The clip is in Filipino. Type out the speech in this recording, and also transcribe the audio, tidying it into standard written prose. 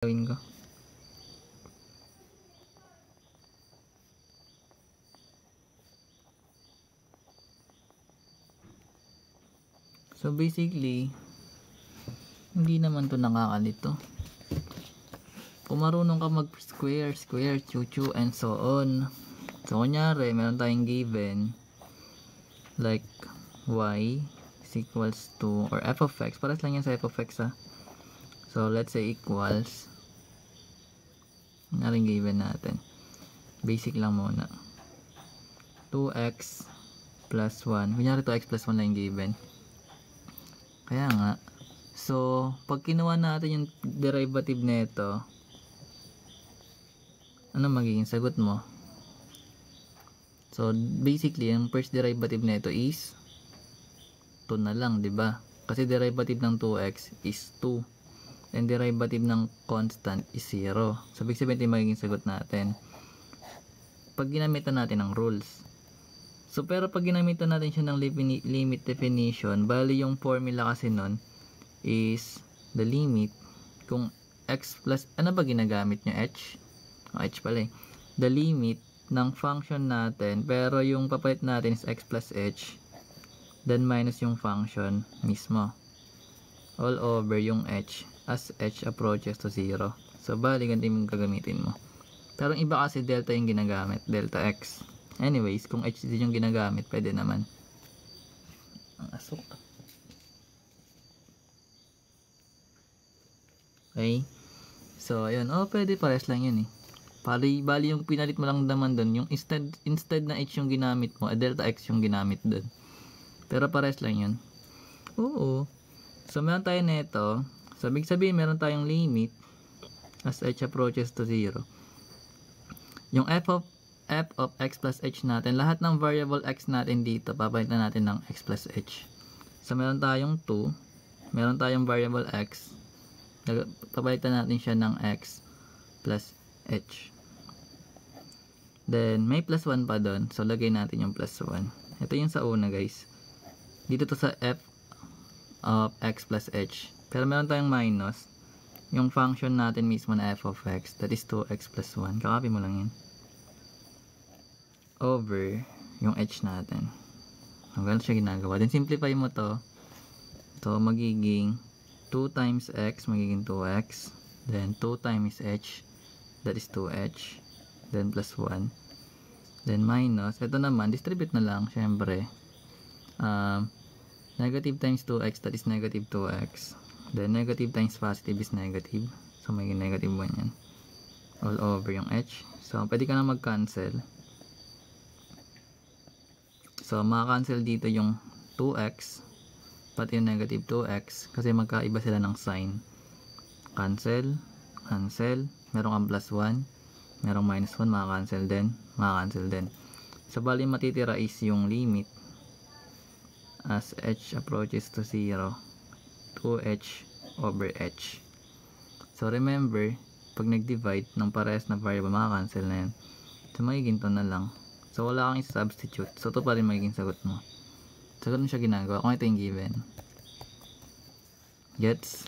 gawin ko. So basically, hindi naman to nakakalito. Kung marunong ka mag square, chuchu, and so on. So kunyari, meron tayong given like y is equals to, or f of x, pares lang yan sa f of x ha. So let's say equals, naring given natin, basic lang muna, 2x plus 1, kunyari 2x plus 1 lang yung given. Kaya nga, so pag kinuha natin yung derivative nito, ano magiging sagot mo? So basically, yung first derivative nito is 2 na lang, 'di ba? Kasi derivative ng 2x is 2. And derivative ng constant is 0. So ibig sabihin ito yung magiging sagot natin pag ginamitan natin ng rules. So pero pag ginamitan natin siya ng limit definition, bali yung formula kasi nun is the limit, kung x plus, ano ba ginagamit nyo? H? H pala eh. The limit ng function natin, pero yung papalit natin is x plus h, then minus yung function mismo, all over yung h as h approaches to 0. So bali ganito yung gagamitin mo. Pero yung iba kasi delta yung ginagamit, delta x. Anyways, kung h din yung ginagamit, pwede naman. Ang asok. Okay. So ayun, pwede pares lang yun eh. Bali yung pinalit mo lang naman dun, yung instead na h yung ginamit mo, delta x yung ginamit dun. Pero pares lang yun. Oo. So meron tayo nito. So ibig sabihin meron tayong limit as h approaches to 0. Yung f of x plus h natin, lahat ng variable x natin dito, papalitan natin ng x plus h. So meron tayong 2, meron tayong variable x, papalitan natin siya ng x plus h. Then may plus 1 pa doon, so lagay natin yung plus 1. Ito yung sa una guys. Dito to sa f of x plus h. Pero meron tayong minus yung function natin mismo na f of x, that is 2x plus 1. Kakopy mo lang yun over yung h natin. Ganun siya ginagawa. Then simplify mo to. So magiging 2 times x, magiging 2x. Then 2 times h, that is 2h. Then plus 1. Then minus, ito naman, distribute na lang, syempre. Negative times 2x, that is negative 2x. Then negative times positive is negative. So magiging negative 1 yan. All over yung h. So pwede ka na mag-cancel. So maka-cancel dito yung 2x, pati yung negative 2x, kasi magkaiba sila ng sign. Cancel, cancel, meron kang plus 1, merong minus 1, maka-cancel din, maka-cancel din. So bali matitira is yung limit as h approaches to 0, 2h over h. So remember, pag nag-divide ng parehas na variable, maka-cancel na yan. So magiging to na lang. So wala kang i-substitute. So ito pa rin magiging sagot mo. So ganun siya ginagawa kung ito yung given. Gets?